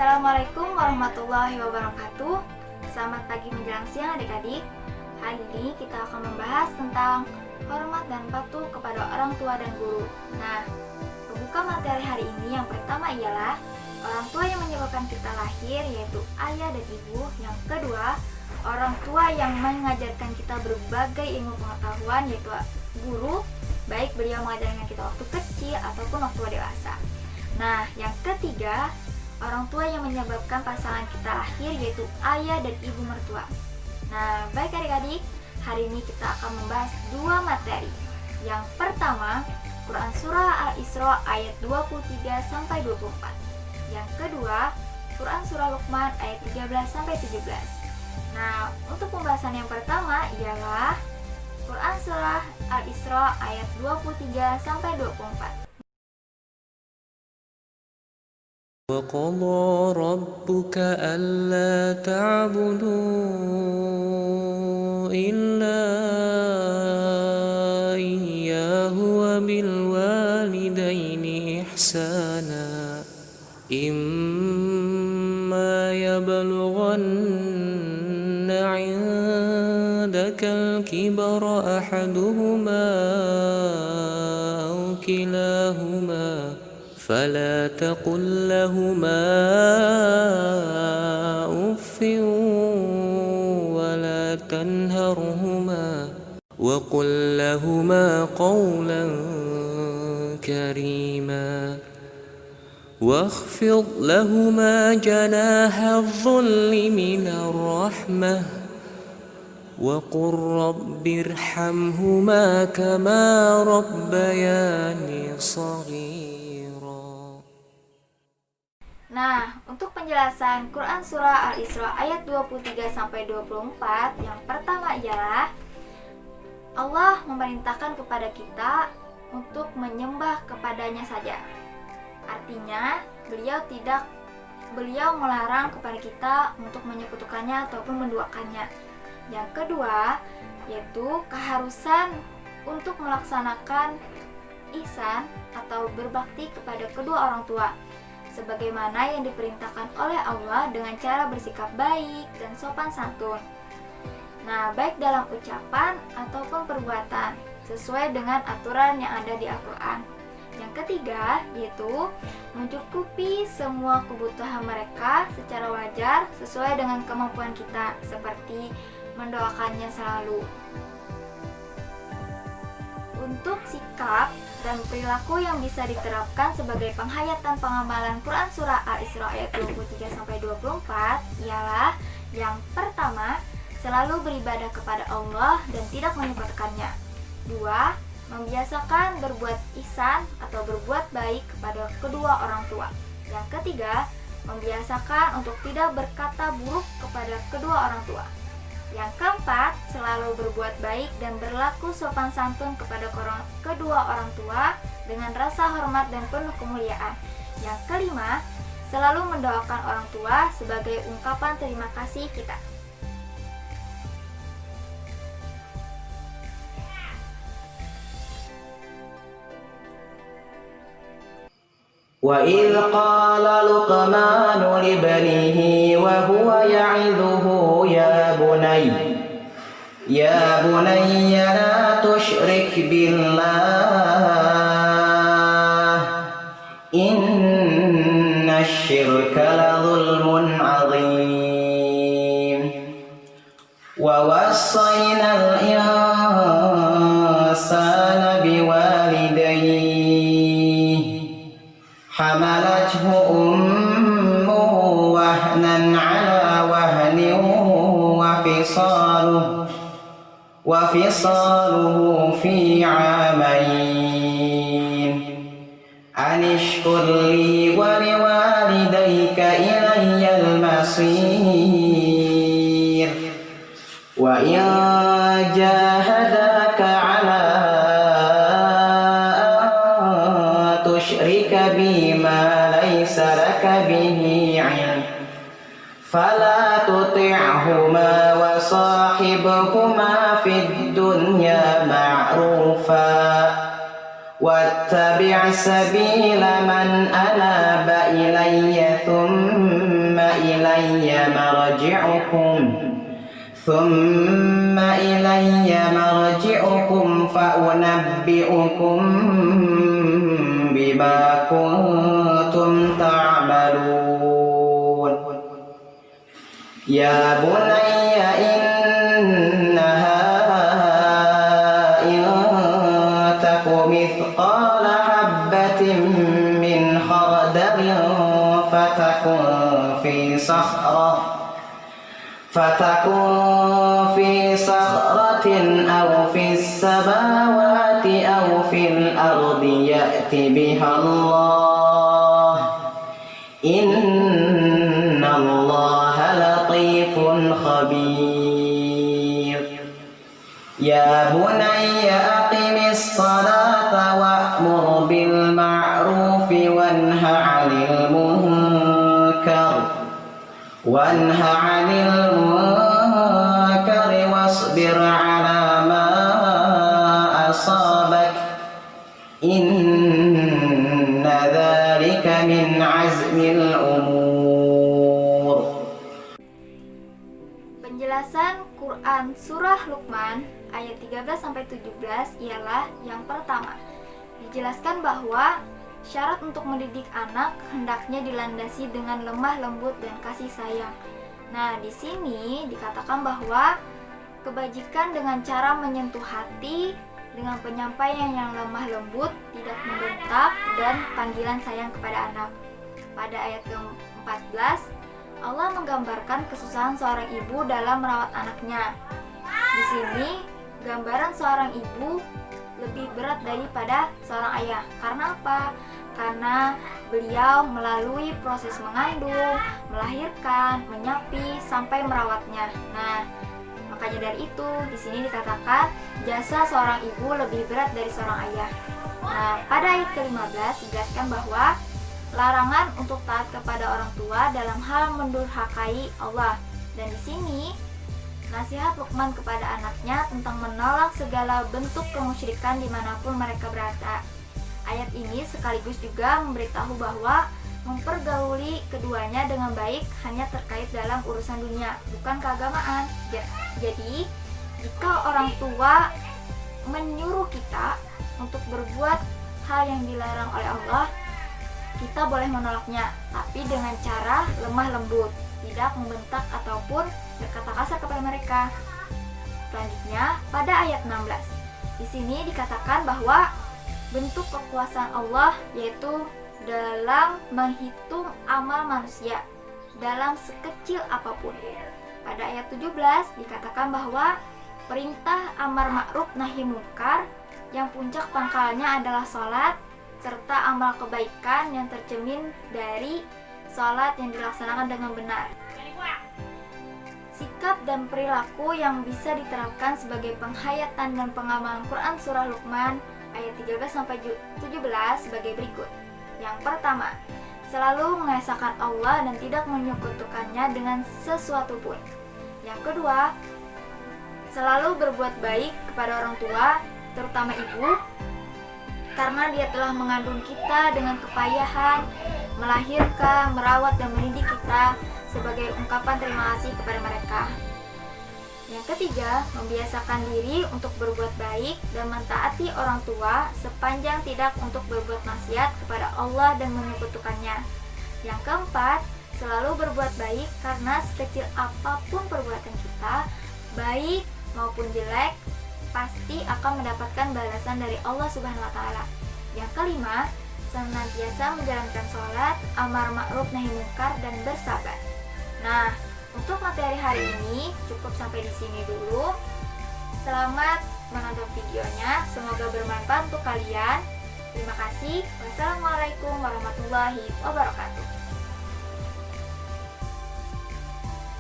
Assalamualaikum warahmatullahi wabarakatuh. Selamat pagi menjelang siang adik-adik. Hari ini kita akan membahas tentang hormat dan patuh kepada orang tua dan guru. Nah, pembuka materi hari ini yang pertama ialah orang tua yang menyebabkan kita lahir, yaitu ayah dan ibu. Yang kedua, orang tua yang mengajarkan kita berbagai ilmu pengetahuan, yaitu guru, baik beliau mengajarkan kita waktu kecil ataupun waktu dewasa. Nah, yang ketiga, orang tua yang menyebabkan pasangan kita lahir, yaitu ayah dan ibu mertua. Nah, baik adik-adik, hari ini kita akan membahas dua materi. Yang pertama, Quran Surah Al-Isra ayat 23-24. Yang kedua, Quran Surah Luqman ayat 13-17. Nah, untuk pembahasan yang pertama ialah Quran Surah Al-Isra ayat 23-24. وَقَضَى رَبُّكَ أَلَّا تَعْبُدُوا إِلَّا إِيَّاهُ وَبِالْوَالِدَيْنِ إِحْسَانًا إِمَّا يَبْلُغَنَّ عِندَكَ الْكِبَرَ أَحَدُهُمَا أَوْ كِلَاهُمَا فلا تقل لهما أف ولا تنهرهما وقل لهما قولا كريما واخفض لهما جناح الذل من الرحمة وقل رب ارحمهما كما ربياني صغيرا. Nah, untuk penjelasan Quran Surah Al-Isra ayat 23-24, yang pertama ialah Allah memerintahkan kepada kita untuk menyembah kepadanya saja. Artinya, beliau melarang kepada kita untuk menyekutukannya ataupun menduakannya. Yang kedua, yaitu keharusan untuk melaksanakan ihsan atau berbakti kepada kedua orang tua, sebagaimana yang diperintahkan oleh Allah dengan cara bersikap baik dan sopan santun. Nah, baik dalam ucapan ataupun perbuatan, sesuai dengan aturan yang ada di Al-Quran. Yang ketiga, yaitu mencukupi semua kebutuhan mereka secara wajar sesuai dengan kemampuan kita, seperti mendoakannya selalu. Untuk sikap dan perilaku yang bisa diterapkan sebagai penghayatan pengamalan Quran Surah Al-Isra ayat 23-24 ialah yang pertama, selalu beribadah kepada Allah dan tidak menyekutukannya. Dua, membiasakan berbuat ihsan atau berbuat baik kepada kedua orang tua. Yang ketiga, membiasakan untuk tidak berkata buruk kepada kedua orang tua. Yang keempat, selalu berbuat baik dan berlaku sopan santun kepada kedua orang tua dengan rasa hormat dan penuh kemuliaan. Yang kelima, selalu mendoakan orang tua sebagai ungkapan terima kasih kita. وَإِذْ قَالَ لُقْمَانُ لِابْنِهِ وَهُوَ يَعِظُهُ يَا بُنَيَّ لَا تُشْرِكْ بِاللَّهِ إِنَّ الشِّرْكَ لَظُلْمٌ عَظِيمٌ وَوَصَّيْنَا الْإِنسَانَ بِوَالِدَيْهِ حملته أمه وهنا على وهن وفصاله في عامين أن اشكر لي ولوالديك إلي المصير وإن جاهداك على أن تشرك بي ما ليس لك به علم فلا تطعهما وصاحبهما في الدنيا معروفا واتبع سبيل من أناب إلي ثم إلي مرجعكم فأنبئكم بما كنتم تعملون يا بني إنها إن تك مثقال حبة من خردل فتكن في صخرة أو في السماوات أو في الأرض يأت بها الله إن الله لطيف خبير يا بني أقم الصلاة وأمر بالمعروف وانه عن المنكر واصبر على ما أصابك إن ذلك من عزم الأمور. Penjelasan Quran Surah Luqman ayat 13-17 ialah yang pertama. Dijelaskan bahwa syarat untuk mendidik anak hendaknya dilandasi dengan lemah lembut dan kasih sayang. Nah, di sini dikatakan bahwa kebajikan dengan cara menyentuh hati dengan penyampaian yang lemah lembut, tidak membentak, dan panggilan sayang kepada anak. Pada ayat ke-14, Allah menggambarkan kesusahan seorang ibu dalam merawat anaknya. Di sini, gambaran seorang ibu lebih berat daripada seorang ayah. Karena apa? Karena beliau melalui proses mengandung, melahirkan, menyapi, sampai merawatnya. Nah, makanya dari itu di sini dikatakan jasa seorang ibu lebih berat dari seorang ayah. Nah, pada ayat ke-15 dijelaskan bahwa larangan untuk taat kepada orang tua dalam hal mendurhakai Allah. Dan di sini nasihat Luqman kepada anaknya tentang menolak segala bentuk kemusyrikan dimanapun mereka berada. Ayat ini sekaligus juga memberitahu bahwa mempergauli keduanya dengan baik hanya terkait dalam urusan dunia, bukan keagamaan. Jadi, jika orang tua menyuruh kita untuk berbuat hal yang dilarang oleh Allah, kita boleh menolaknya, tapi dengan cara lemah lembut, tidak membentak ataupun berkata kasar kepada mereka. Selanjutnya, pada ayat 16, di sini dikatakan bahwa bentuk kekuasaan Allah yaitu dalam menghitung amal manusia dalam sekecil apapun. Pada ayat 17 dikatakan bahwa perintah amar ma'ruf nahi munkar yang puncak pangkalnya adalah sholat serta amal kebaikan yang tercermin dari sholat yang dilaksanakan dengan benar. Sikap dan perilaku yang bisa diterapkan sebagai penghayatan dan pengamalan Quran Surah Luqman ayat 13-17 sebagai berikut. Yang pertama, selalu mengesahkan Allah dan tidak menyekutukannya dengan sesuatu pun. Yang kedua, selalu berbuat baik kepada orang tua, terutama ibu, karena dia telah mengandung kita dengan kepayahan, melahirkan, merawat, dan mendidik kita sebagai ungkapan terima kasih kepada mereka. Yang ketiga, membiasakan diri untuk berbuat baik dan mentaati orang tua sepanjang tidak untuk berbuat maksiat kepada Allah dan menyekutukannya. Yang keempat, selalu berbuat baik karena sekecil apapun perbuatan kita, baik maupun jelek, pasti akan mendapatkan balasan dari Allah Subhanahu wa Ta'ala. Yang kelima, senantiasa menjalankan sholat, amar ma'ruf nahi munkar, dan bersabar. Nah, untuk materi hari ini cukup sampai di sini dulu. Selamat menonton videonya, semoga bermanfaat untuk kalian. Terima kasih. Wassalamualaikum warahmatullahi wabarakatuh.